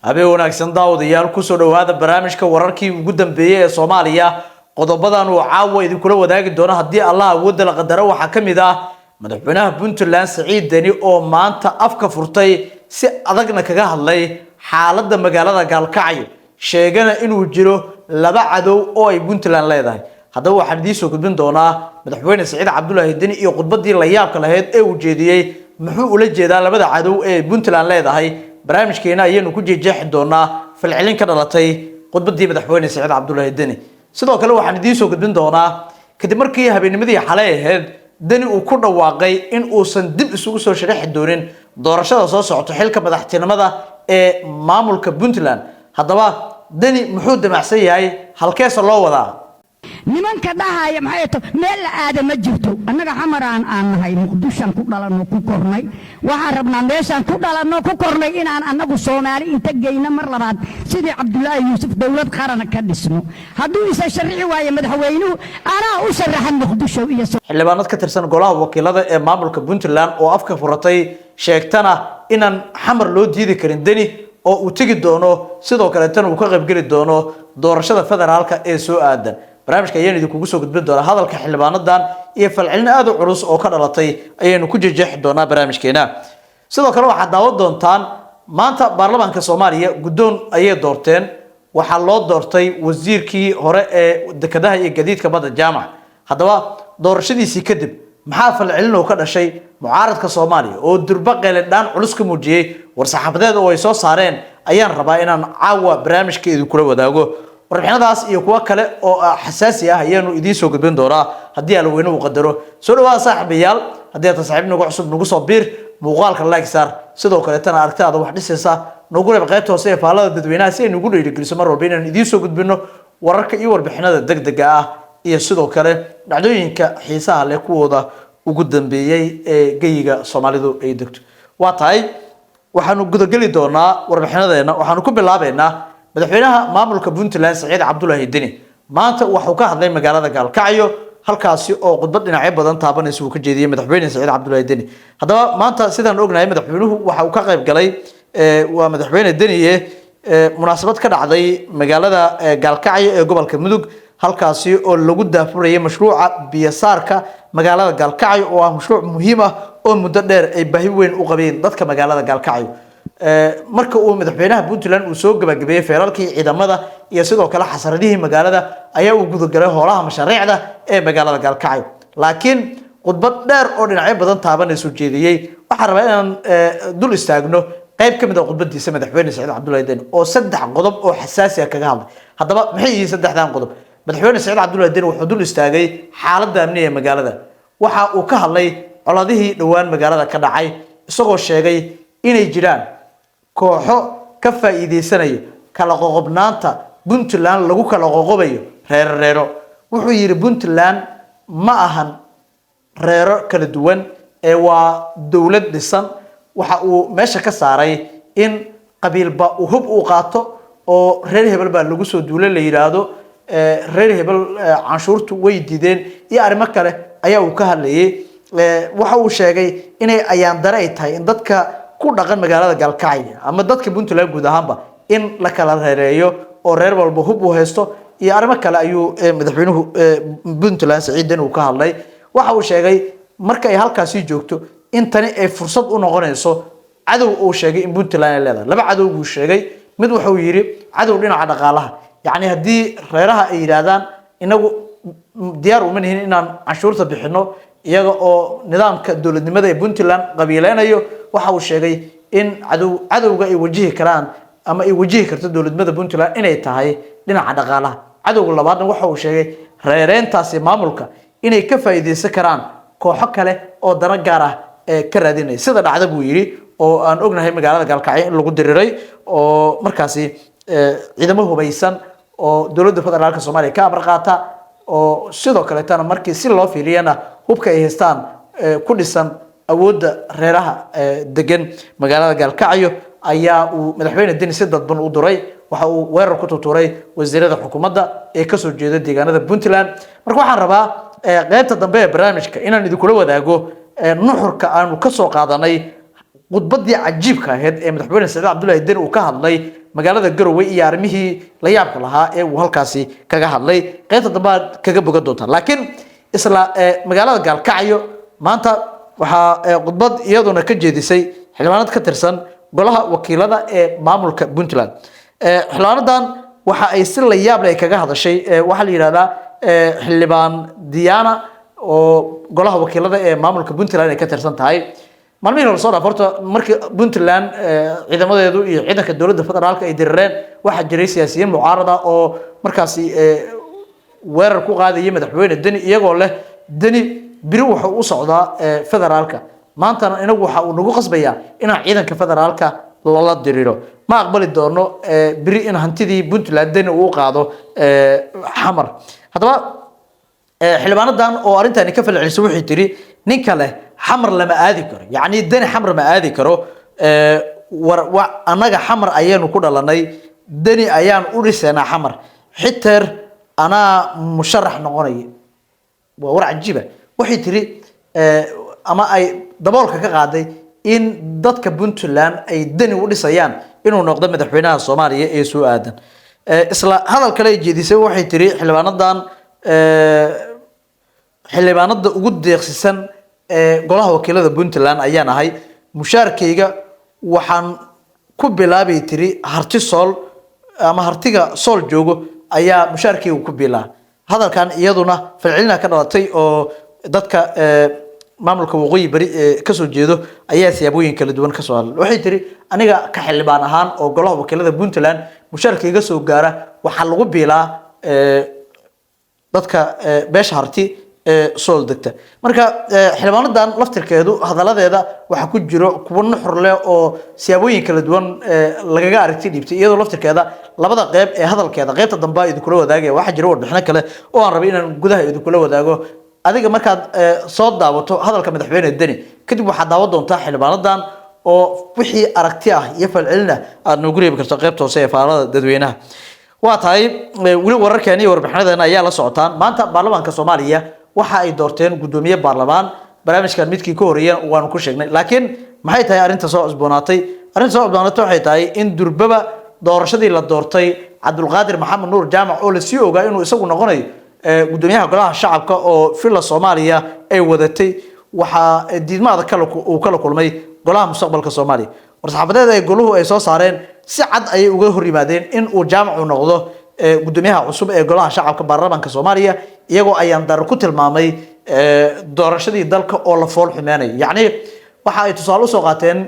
habeen wanaagsan daawadayaal ku soo dhawaada barnaamijka wararkii ugu dambeeyay ee Soomaaliya qodobadan uu caawa idin kula wadaagi doono hadii Allah awood la qadaro waxa kamid ah madaxweynaha Puntland Saciid Deni oo maanta afka furtay si adagna kaga hadlay xaaladda magaalada Gaalkacyo sheegana inuu jiro laba cadow oo ay Puntland leedahay haddaba waxaan idin soo gudbin doonaa madaxweyne Saciid Cabdullaahi Deni iyo khudbadii la yaabka lahayd ee uu jeediyay muxuu ula jeedaa labada cadow ee Puntland leedahay barnaamijkeena ayaynu ku jeexjeexi doonaa falcelin ka dhalatay khudbadii madaxweyne Saciid Cabdullaahi Deni sidoo kale waxaan idin soo gudbin doonaa kadib markii habeennimadii xalay ahayd Deni uu ku dhawaaqay in uusan dib isugu soo sharaxi doonin doorashada soo socota xilka madaxtinimada ee maamulka Puntland haddaba Deni muxuu damacsan yahay halkees loo wadaa nimanka dhahaaya maxay tahay meel la aada ma jirto annaga xamaraan aan nahay muqdishan ku dhalanno ku kornay waxaan rabnaa meeshan ku dhalanno ku kornay inaan annagu Soomaali inta geyna mar labaad sidii Cabdullaahi Yuusuf dawlad qaran ka dhisno hadduu isa sharci waaye madaxweynuhu anaa u sharaxan muqdisho iyo xildhibaanad ka tirsan golaha wakiilada ee maamulka Puntland oo afka furatay sheegtana inaan xamar loo diidi karin Deni oo uu tagi doono sidoo kale tan uu ka qayb gali doono doorashada federaalka ee soo aadan barnaamijka ayaan idinku soo gudbin doonaa hadalka xildhibaanadan iyo falcelin aad u culus oo ka dhalatay ayaynu ku jeexjeexi doonaa barnaamijkeena sidoo kale waxaad daawan doontaan maanta baarlamaanka Soomaaliya guddoon ayay doorteen waxa loo doortay wasiirkii hore ee dekedaha iyo gaadiidka badda jaamac haddaba doorashadiisii kadib maxaa falcelin oo ka dhashay mucaaradka Soomaaliya oo durba qeeladaan culus ka muujiyay war saxaafadeed oo ay soo saareen ayaan rabaa inaan caawa barnaamijka idin kula wadaago warbixinadaas iyo kuwa kale oo xasaasi ah ayaanu idin soo gudbin doonaa hadii aan weyno u qadaro soo dhawaada saaxiibayaal hadii aad saaxiibnaga cusub nagu soo biir muuqaalka like saar sidoo kale tan aragtaada wax dhisaysa nagu reeb qaybta hoose ee faalada dadweynaha si ay nagu dhiirigeliso mar walba inaan idin soo gudbino wararka iyo warbixinada degdega ah iyo sidoo kale dhacdooyinka xiisaha leh kuwooda ugu dambeeyay ee geyiga Soomaalidu ay degto waa tahay waxaanu gudagali doonaa warbixinadeena waxaanu ku bilaabeynaa madaxweynaha maamulka Puntland Saciid Cabdullaahi Deni maanta wuxuu ka hadlay magaalada Gaalkacyo halkaasi oo khudbad dhinacyo badan taabanaysa uu ka jeediyay madaxweyne Saciid Cabdullaahi Deni haddaba maanta sidaan ognahay madaxweynuhu waxa uu ka qayb galay waa madaxweyne Deni munaasabad ka dhacday magaalada Gaalkacyo ee gobolka Mudug halkaasi oo lagu daafurayay mashruuca biyasaarka magaalada Gaalkacyo oo ah mashruuc muhiim ah oo muddo dheer ay baahi weyn u qabeen dadka magaalada Gaalkacyo marka uu madaxweynaha Puntland uu soo gabagabeeyay feeralkii ciidamada iyo sidoo kale xasaradihii magaalada ayaa uu gudagalay howlaha mashaariicda ee magaalada Gaalkacyo laakiin khudbad dheer oo dhinacyo badan taabanaysa jeediyay waxa rabaa inaan dul istaagno qayb kamid ah khudbadiisa madaxweyne Saciid Cabdullaahi Deni oo saddex qodob oo xasaasi ah kaga hadlay haddaba maxay yihiin saddexdan qodob madaxweyne Saciid Cabdullaahi Deni wuxuu dul istaagay xaaladda amniga ee magaalada waxa uu ka hadlay coladihii dhawaan magaalada ka dhacay isagoo sheegay inay jiraan kooxo ka faa'iideysanaya kala qoqobnaanta Puntland lagu kala qoqobayo reero wuxuu yiri Puntland ma ahan reero kala duwan ee waa dawlad dhisan waxa uu meesha ka saaray in qabiilba uu hub u qaato oo reer hebel baa lagu soo duulay la yiraahdo reer hebel canshuurtu way diideen iyo arrimo kale ayaa uu ka hadlayay waxa uu sheegay inay ayaan dare ay tahay in dadka ku dhaqan magaalada Gaalkacyo ama dadka Puntland guud ahaanba in la kala reereeyo oo reer walba hub u haysto iyo arrimo kale ayuu madaxweynuhu Puntland Saciid Deni ka hadlay waxa uu sheegay marka ay halkaasi joogto in tani ay fursad u noqonayso cadow uu sheegay in Puntland ay leedahay laba cadow uu sheegay mid wuxuu yiri cadow dhinaca dhaqaalaha yani hadii reeraha ay yiraahdaan inagu diyaar uma nihin inaan canshuurta bixino iyaga oo nidaamka dawladnimada ee Puntland qabiileynayo waxa uu sheegay in cadowga ay wajihi karaan ama ay wajihi karto dawladnimada Puntland inay tahay dhinaca dhaqaalaha cadowga labaadna waxa uu sheegay reereentaasi maamulka inay ka faa'iideysan karaan kooxo kale oo dana gaar ah ka raadinay sida dhacda buu yiri oo aan ognahay magaalada Gaalkacyo in lagu diriray oo markaasi ciidamo hubaysan oo dawladda federaalka Soomaaliya ka amar qaata oo sidoo kale tan markii si loo fiiriyana hubka ay haystaan ku dhisan awoodda reeraha degan magaalada Gaalkacyo ayaa uu madaxweyne Deni si dadban u duray waxa uu weerar ku tuuray wasiirada xukuumadda ee ka soo jeeda deegaanada Puntland marka waxaan rabaa qaybta dambe ee barnaamijka inaan idin kula wadaago nuxurka aanu ka soo qaadanay khudbadii cajiibka ahayd ee madaxweyne Saciid Cabdullaahi Deni uu ka hadlay magaalada Garowe iyo arrimihii la yaabka lahaa ee uu halkaasi kaga hadlay qaybta dambe kaga bogan doonta laakiin isla magaalada Gaalkacyo maanta waxa khudbad iyaduna ka jeedisay xildhibaanad ka tirsan golaha wakiilada ee maamulka Puntland xildhibaanadan waxa ay si la yaab leh kaga hadashay waxa la yiraahdaa xildhibaan Diana oo golaha wakiilada ee maamulka Puntland ay ka tirsan tahay maalmihiin hore soo dhaafto markii Puntland ciidamadeedu iyo ciidanka dawladda federaalka ay dirreen waxa jiray siyaasiyiin mucaarada oo markaasi weerar ku qaadayay madaxweyne Deni iyagoo leh Deni biri waxa uu socdaa federaalka maantana inagu waxa uu nagu qasbayaa inaan ciidanka federaalka lala diriro ma aqbali doono biri in hantidii Puntland Deni uu qaado xamar hadaba xildhibaanadan oo arintani ka falcelisay waxay tiri nin kale xamar lama aadi karo yaani Deni xamar ma aadi karo anaga xamar ayaynu ku dhalanay Deni ayaan u dhisana xamar xitaa ana musharax noqonay waa war cajiib waxay tiri ama ay daboolka ka qaaday in dadka Puntland ay Deni u dhisayaan inuu noqdo madaxweynaha Soomaaliya ee soo aadan isla hadal kale jeedisay waxay tiri xildhibaanada ugu deeqsisan golaha wakiilada Puntland ayaan ahay mushaarkeyga waxaan ku bilaabay tiri harti sool ama hartiga sool joogo ayaa mushaarkeyga ku bilaa hadalkan iyaduna falcelina ka dhalatay oo dadka maamulka waqooyi bari ka soo jeedo ayaa siyaabooyin kala duwan ka soo hadlay waxay tiri aniga ka xildhibaan ahaan oo golaha wakiilada Puntland mushaarkeyga soo gaara waxa lagu bilaa dadka beesha harti sool degta marka xildhibaanadan laftirkeedu hadaladeeda waxa ku jiro kuwa nuxur leh oo siyaabooyin kala duwan lagaga aragti dhibtay iyadoo laftirkeeda labada qayb ee hadalkeeda qaybta dambe ay kula wadaagay waxa jira warbixino kale oo aan rabay inaan gudaha kula wadaago adiga markaad soo daawato hadalka madaxweyne Deni kadib waxa daawo doontaa xildhibaanadan oo wixii aragti ah iyo falcelina aad noogu reebi karto qaybta hoose ee faalada dadweynaha waa tahay wili wararkeena iyo warbixinadeena ayaa la socotaan maanta baarlamaanka Soomaaliya waxa ay doorteen gudoomiye baarlamaan barnaamijkan midkii ka horeeyay waan ku sheegnay laakiin maxay tahay arinta soo cusboonaatay waxay tahay in durbaba doorashadii la doortay Cabdulqaadir Maxamed Nuur Jaamac oo la sii ogaa inuu isagu noqonayo gudoomiyaha golaha shacabka oo filla Soomaaliya ay wadatay waxa diidmada kale uu kala kulmay golaha mustaqbalka Soomaaliya warsaxaafadeed ay goluhu ay soo saareen si cad ay uga hor yimaadeen in uu Jaamac uu noqdo gudoomiyaha cusub ee golaha shacabka baarlamaanka Soomaaliya iyagoo ayaan dar ku tilmaamay doorashadii dalka oo la fool xumeynay yaani waxa ay tusaale soo qaateen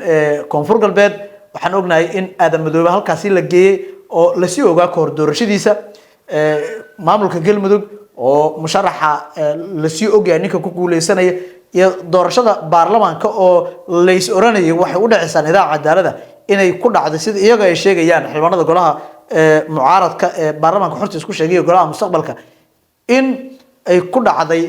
koonfur galbeed waxaan ognahay in Aadan Madoobe halkaasi la geeyay oo la sii ogaa ka hor doorashadiisa maamulka Galmudug oo musharaxa la sii ogaa ninka ku guuleysanaya iyo doorashada baarlamaanka oo la is oranayay waxay u dhacaysaa nidaam cadaalad inay ku dhacdo sida iyaga ay sheegayaan xildhibaanada golaha mucaaradka baarlamaanka xorta isku sheegay golaha mustaqbalka in ay ku dhacday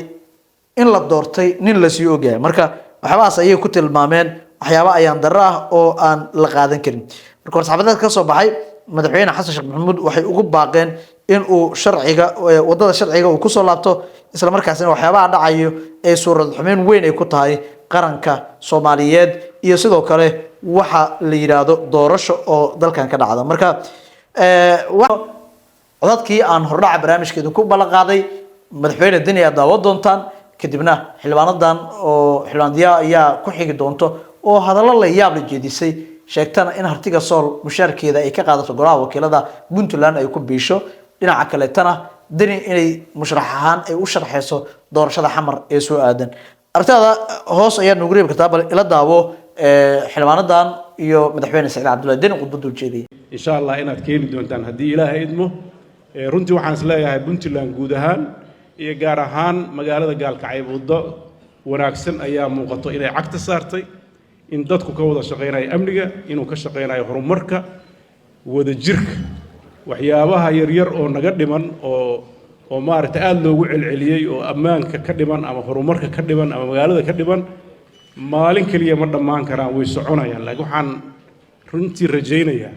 in la doortay nin la sii ogaay marka waxaas ayay ku tilmaameen waxyaabo ayaan darro ah oo aan la qaadan karin marka warsaxaafadeed ka soo baxay madaxweyne Xasan Sheekh Maxamuud waxay ugu baaqeen in uu sharciga wadada sharciga uu ku soo laabto isla markaasina waxyaabaha dhacayo ee suurad xumeyn weyn ay ku tahay qaranka Soomaaliyeed iyo sidoo kale waxa la yiraahdo doorasho oo dalkan ka dhacda marka codadkii aan hordhaca barnaamijkeedu ku ballan qaaday madaxweyne Deni ayaa daawo doontaan kadibna xildhibaanadan oo xildhibaandiya ayaa ku xigi doonto oo hadallo la yaab la jeedisay sheegtana in hartiga sool mushaarkeeda ay ka qaadato golaha wakiilada Puntland ay ku biisho dhinaca kale tana Deni inay musharax ahaan ay u sharxayso doorashada xamar ee soo aadan artada hoos ayaa nagu reebi kartaa bal ila daawo xildhibaanadan iyo madaxweyne Saciid Cabdullaahi Deni khudbadu jeediyay insha Allah inaad keeni doontaan haddii Ilaahay idmo runtii waxaan isleeyahay Puntland guud ahaan iyo gaar ahaan magaalada Gaalkacyo waddo wanaagsan ayaa muuqato inay cagta saartay in dadku ka wada shaqeynayo amniga inuu ka shaqeynayo horumarka wada jirka waxyaabaha yaryar oo naga dhiman oo maaragtay aad loogu celceliyay oo ammaanka ka dhiman ama horumarka ka dhiman ama magaalada ka dhiman maalin kaliya ma dhammaan karaan way soconayaan laakiin waxaan runtii rajaynayaa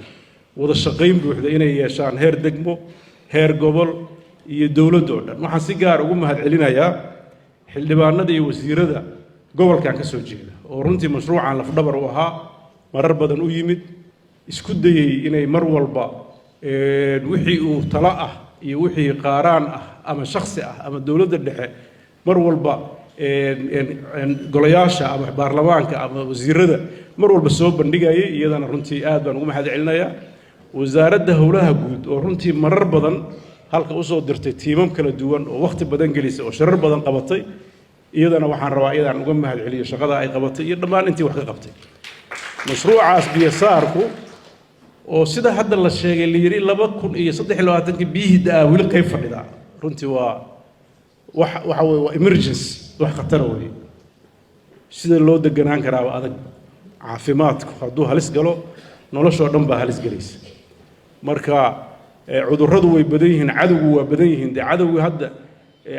wada shaqeyn buuxda inay yeeshaan heer degmo heer gobol iyo dawladda oo dhan waxaan si gaar ugu mahadcelinayaa xildhibaanada iyo wasiirada gobolkan ka soo jeeda oo runtii mashruucan lafdhabar u ahaa marar badan u yimid isku dayay inay mar walba wixii uu talo ah iyo wixii qaaraan ah ama shakhsi ah ama dowladda dhexe mar walba golayaasha ama baarlamaanka ama wasiirada mar walba soo bandhigayay iyadana runtii aad baan ugu mahad celinayaa wasaaradda howlaha guud oo runtii marar badan halka u soo dirtay tiimam kala duwan oo waqti badan gelisay oo sharar badan qabatay iyadana waxaan rabaa iyadaan uga mahad celiyo shaqada ay qabatay iyo dhammaan intii wax ka qabtay mashruucaas biyasaarku oo sida hadda la sheegay la yiri 2023 biyihii daa wili qayb fadhida runtii waa waxa weeye waa emergency wax khatar weeye sida loo deganaan karaa adag caafimaadku hadduu halis galo noloshoo dhan baa halis galaysa marka cudurradu way badan yihiin cadowgu waa badan yihiin de cadowga hadda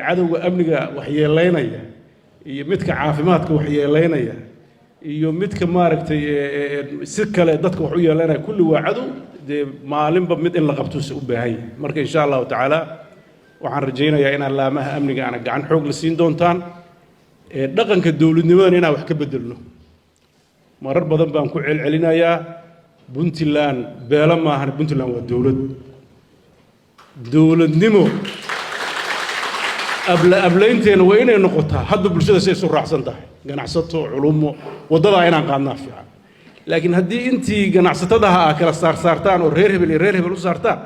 cadowga amniga wax yeelaynaya iyo midka caafimaadka wax yeelaynaya iyo midka maaragtay si kale dadka wax u yeelaynaya kulli waa cadow de maalinba mid in la qabto u baahan yahay marka insha Allah taala waxaan rajaynayaa in laamaha amniga ana gacan xoog la siin doontaan dhaqanka dawladnimada inaan wax ka bedelno marar badan baan ku celcelinayaa Puntland beela maahan Puntland waa dawladnimo ablaynteena waa inay noqotaa hadda bulshada si isu raacsan tahay ganacsato culumo wadada inaan qaadnaa fiican laakiin haddii intii ganacsatada kala saartaan oo reer hebel u saartaan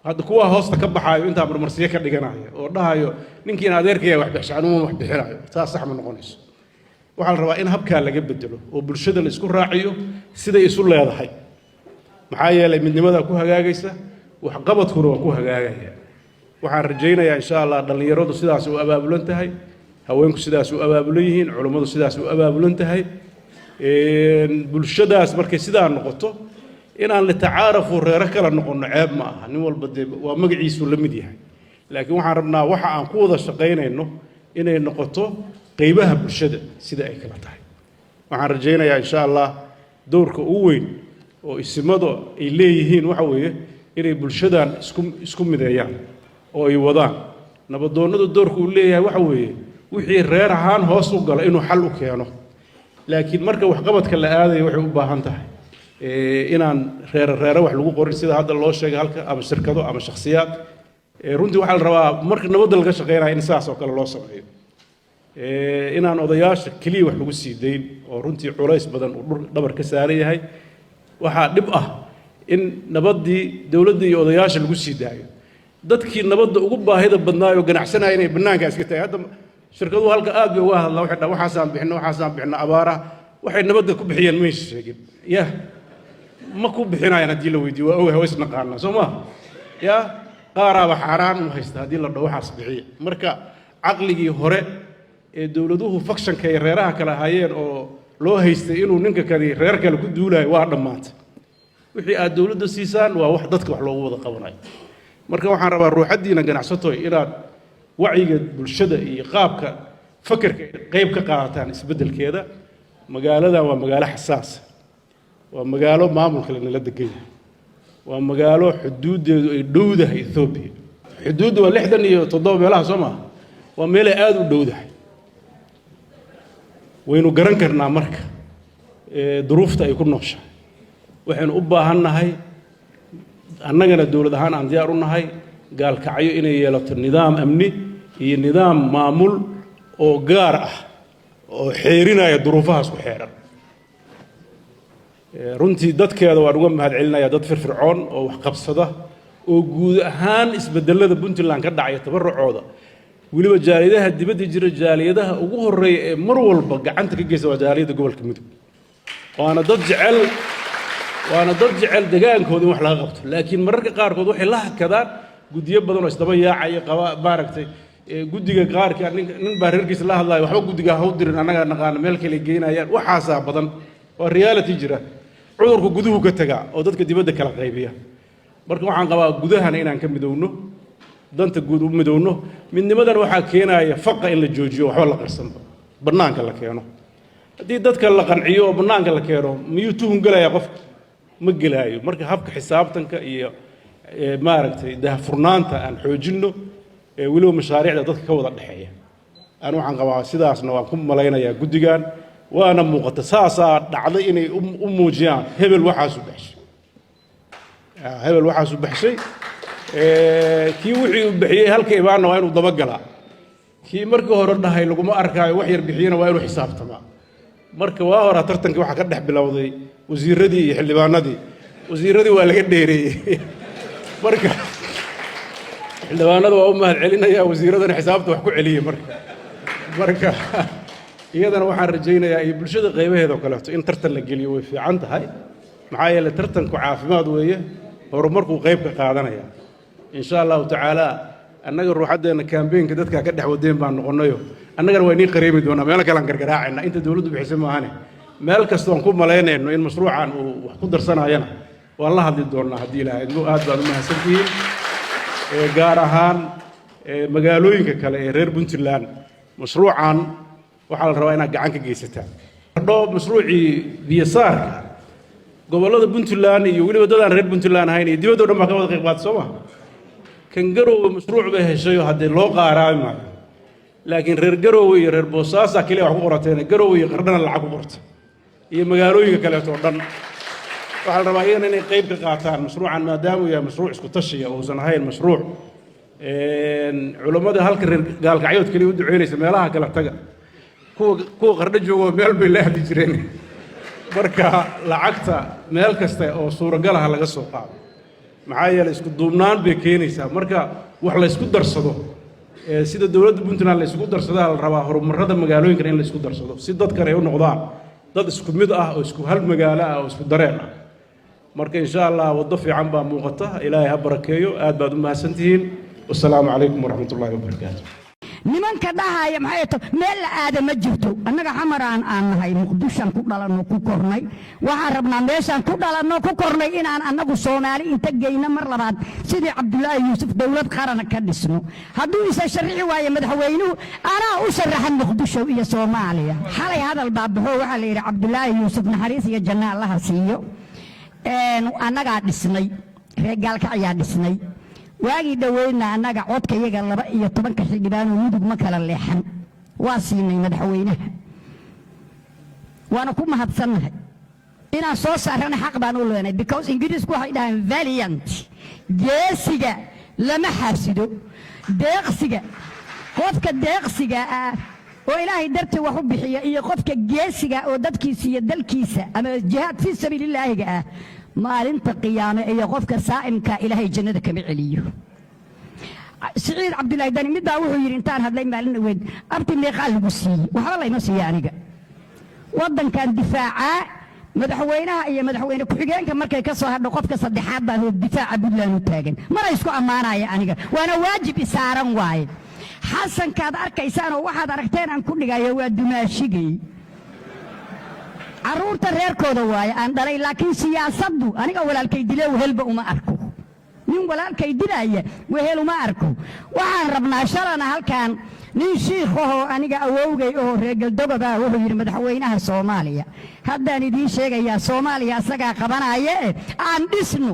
hadda kuwa hoosta ka baxaayo inta marmarsiye ka dhiganayo oo dhahayo ninkiina adeerkaya wax bixishaanuma wax bixinayo taas sax ma noqonayso waxaan rabaa in habka laga bedelo oo bulshada la isku raaciyo sida isu leedahay maxaa yeelay midnimada ku hagaagaysa wax qabadkuna waa ku hagaagaya waxaan rajaynayaa insha Allah dhalinyaradu sidaas u abaabulan tahay haweenku sidaas u abaabulan yihiin culimadu sidaas u abaabulan tahay bulshadaas markay sidaa noqoto inaan la tacaarufo reero kala noqono ceeb ma aha nin walba waa magaciisu la mid yahay laakiin waxaan rabnaa waxa aan ku wada shaqaynayno inay noqoto qaybaha bulshada sida ay kala tahay waxaan rajaynayaa insha Allah doorka ugu weyn oo isimadu ay leeyihiin waxa weeye inay bulshadan isku mideeyaan oo ay wadaan nabadoonnadu doorka uu leeyahay waxa weeye wixii reer ahaan hoos u gala inuu xal u keeno laakiin marka wax qabadka la aadayo waxay u baahan tahay inaan reer wax lagu qorin sida hadda loo sheegay halka ama shirkado ama shakhsiyaad runtii waxa la rabaa marka nabadda laga shaqeynayo in saas oo kale loo sameeyo inaan odayaasha kaliya wax lagu sii dayn oo runtii culays badan uu dhabar ka saaran yahay waxaa dhib ah in nabaddii dawladda iyo odayaasha lagu sii daayo dadkii nabadda ugu baahida badnaayo ganacsanaya inay bannaanka iska tahay hadda shirkaduhu halka aad bay uga hadlaan waxay dhahaan waxaasaan bixino abaaraha waxay nabadda ku bixiyeen ma sheegin yah ma ku bixinayaan haddii la weydiiyo waa ogahay ways naqaanaa soo ma yah qaaraaba xaaraan u haysta haddii la dhaho waxaas bixiya marka caqligii hore ee dawladuhu fakshanka ay reeraha kala hayeen oo loo haystay inuu ninka kale reer kale ku duulayo waa dhammaantay wixii aad dawladda siisaan waa wax dadka wax loogu wada qabanayo marka waxaan rabaa ruuxadiina ganacsatoy inaad wacyiga bulshada iyo qaabka fakarka qayb ka qaadataan isbeddelkeeda magaaladan waa magaalo xasaas waa magaalo maamulka la degan yahay waa magaalo xuduudeedu ay dhowdahay Ethiopia xuduuddu waa 67 meelaha soo maaha waa meel aad u dhowdahay waynu garan karnaa marka duruufta ay ku nooshahay waxaynu u baahannahay annagana dawlad ahaan aan diyaar u nahay gaalkacyo inay yeelato nidaam amni iyo nidaam maamul oo gaar ah oo xeerinaya duruufahaas ku xeeran runtii dadkeeda waan uga mahad celinayaa dad firfircoon oo wax qabsada oo guud ahaan isbedelada Puntland ka dhacay tabarucooda waliba jaaliyadaha dibadda jira jaaliyadaha ugu horeeya ee mar walba gacanta ka geysta waa jaaliyada gobolka Mudug waana dad jecel degaankooda in wax laga qabto laakiin mararka qaarkood waxay la hakadaan gudiyo badan oo isdaba yaacay maaragtay gudiga qaarka nin baa reerkiisa la hadlayo waxba gudiga ha u dirin annaga naqaan meel kale geynayaan waxaasa badan waa reality jira cudurku guduhu ka tagaa oo dadka dibadda kala qaybiya marka waxaan qabaa gudahana inaan ka midowno danta guud u midowno midnimadan waxaa keenaya faqa in la joojiyo waxba la qarsan bannaanka la keeno haddii dadka la qanciyo oo bannaanka la keeno miyuu tuhun galaya qofka ma gelaayo marka habka xisaabtanka iyo maaragtay daahfurnaanta aan xoojinno weliba mashaariicda dadka ka wada dhexeeya aan waxaan qabaa sidaasna waan ku malaynayaa guddigan waana muuqata saasaa dhacday inay u muujiyaan hebel waxaas u baxshay hebel waxaas u baxshay kii wixii uu bixiyey halka imaanna waa inuu dabagalaa kii markii hore dhahay laguma arkaayo wax yar bixiyena waa inuu xisaabtamaa marka waa hore tartankii waxaa ka dhex bilowday wasiiradii iyo xildhibaanadii wasiiradii waa laga dheereeyey marka xildhibaanada waa u mahad celinaya wasiiradana xisaabta wax ku celiyey marka iyadana waxaan rajaynayaa iyo bulshada qaybaheeda oo kaleeto in tartan la geliyo way fiican tahay maxaa yeelay tartanku caafimaad weeye horumarkuu qayb ka qaadanaya insha allahu tacaala annaga ruuxaddeena kaambeenka dadkaa ka dhex wadeen baan noqonayo annagana waa inii qareemi doonaa meel kalean gargaraacayna inta dowladdu bixisay maahane meel kastoon ku malaynayno in mashruucan uu wax ku darsanayana waan la hadli doonnaa haddii ilaahay idmo aad baad u mahadsantihiin gaar ahaan magaalooyinka kale ee reer puntland mashruucan waxaa la rabaa inaad gacan ka geysataan mashruucii biyasaarka gobollada puntland iyo weliba dadaan reer puntland ahayn iyo dibaddo dhan baa ka wada qayb qaata soo maha kan garoowe mashruuc bay heshayoo haddee loo qaaraami maayo laakiin reer garoowe iyo reer boosaasaa keliya wax ku qorateen garoowe iyo qardhana lacag ku qorta iyo magaalooyinka kaleeto oo dhan waxaa la rabaa iyagana inay qayb ka qaataan mashruucan maadaama uu yahay mashruuc isku tashiya uusan ahayn mashruuc culammada halka reer gaalkacyood keliya u duceynaysa meelaha kala taga kuwa qardho joogoo meel bay la ahdi jireen marka lacagta meel kasta oo suuragalaha laga soo qaado maxaa yeelay isku duubnaan bay keenaysaa marka wax la isku darsado sida dowladda puntland la isugu darsadaa la rabaa horumarrada magaalooyinkan in la isku darsado si dadkan ay u noqdaan dad isku mid ah oo isku hal magaalo ah oo isku dareen ah marka insha allah waddo fiican baa muuqata ilaahay ha barakeeyo aad baad u mahadsantihiin wasalaamu calaykum waraxmatullaahi wabarakaatu nimanka dhahaya maxay to meel la aada ma jirto annaga xamaraan aan nahay muqdishaan ku dhalanno ku kornay waxaan rabnaa meeshaan ku dhalanno ku kornay inaan annagu soomaali inta geyno mar labaad sidii cabdulaahi yuusuf dowlad qaran ka dhisno hadduu isa sharci waayo madaxweynuhu anaa u sharaxan muqdisho iyo soomaaliya xalay hadal baabaxo waxaa la yidhi cabdulaahi yuusuf naxariis iyo janna allaha siiyo annagaa dhisnay reer gaalka ayaa dhisnay waagii dhoweydna annaga codka iyaga 12 xildhibaan oo mudug ma kala leexan waa siinay madaxweynaha waana ku mahadsannahay inaan soo saarana xaq baan u leenahay because ingiriisku waxay dhahaan valiant geesiga lama xaasido deeqsiga qofka deeqsiga ah oo ilaahay dartii wax u bixiya iyo qofka geesiga oo dadkiisa iyo dalkiisa ama jihaad fi sabiilillaahiga ah maalinta qiyaame iyo qofka saa'imka ilaahay jannada kama celiyo سعيد عبد الله داني مدة وهو يرنتان هذا لين مالنا وين أبتي ميقال بسي وحلا يمسي يعني وضن كان دفاعا مدحوينها أي مدحوينها كحجان كان مركز كسر هذا قف كسر دحابة هو الدفاع بدلا نتاجن ما يسكو أمانة يعني وأنا واجب إسارة وايد حسن كاد أركيسان وواحد أركتين عن كل جاي هو دمشقي عرورة غير كذا وايد أنا لكن سياسة أنا أول الكيدلة وهلب وما أركو nin walaalkay dilaya wehel uma arko waxaan rabnaa shalana halkan nin shiikhaho aniga awowgay oo reegal dogoba wuxuu yiri madaxweynaha Soomaaliya haddaan idin sheegayaa Soomaaliya asaga qabanaya aan dhisno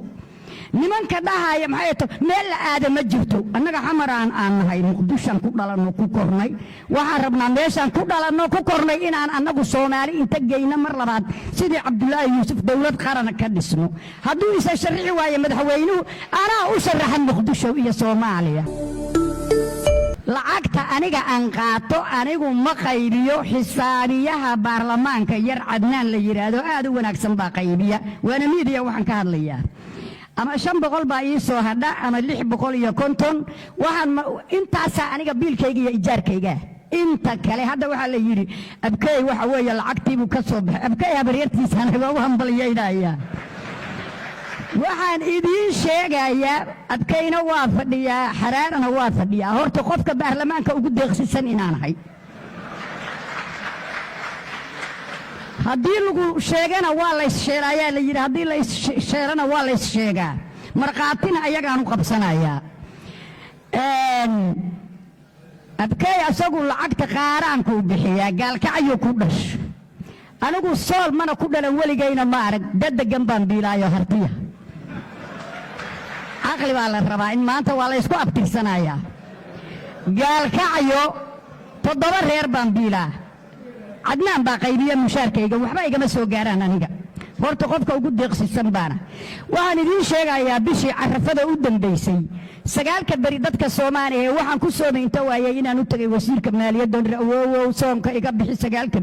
nimanka dhahaya maxay to meel la aada ma jirto annaga xamaraan aan nahay muqdishaan ku dhalanno ku kornay waxaan rabnaa meeshaan ku dhalanno ku kornay inaan annagu Soomaali inta geyno mar labaad sidii Cabdulaahi Yuusuf dowlad qaran ka dhisno hadduu isa sharci waayo madaxweynuhu anaa u sharaxan muqdisho iyo Soomaaliya lacagta aniga aan qaato anigu ma qaybiyo xisaabiyaha baarlamaanka yar Cadnaan la yiraahdo aad u wanaagsan baa qaybiya waana miidiya waxaan ka hadlayaa ama 500 baa ii soo hadha ama 650 waxaan intaas aniga biilkayga iyo ijaarkayga inta kale hadda waxa la yiri abkay waxa weeye lacagtiibu ka soo baxay abkay habaryartiisa anaga u hambalyeynaya waxaan idin sheegayaa abkayna waa fadhiyaa xaraarana waa fadhiyaa horta qofka baarlamaanka ugu deeqsisan inaan ahay haddii lagu sheegana waa la sheegayaa la yiri haddii la sheerana waa la sheegaa marqaatina ayagaan u qabsanayaa abkay asagu lacagta qaaraanku bixiyaa gaalkacyo ku dhash anigu sool mana ku dhalan waligayna ma arag dadagan baan biilaayo hartiya aqli baa la rabaa in maanta waa la isku abtirsanayaa gaalkacyo 7 reer baan biilaa Cadnaan baa qaybiya mushaarkayga waxba igama soo gaaraan aniga horta qofka ugu deeqsisan baana waxaan idiin sheegayaa bishii carafada u dambeysay 9 bari dadka Soomaaliyeed waxaan ku soo meynta waayay inaan u tagay wasiirka maaliyadda oo soonka iga bixi 9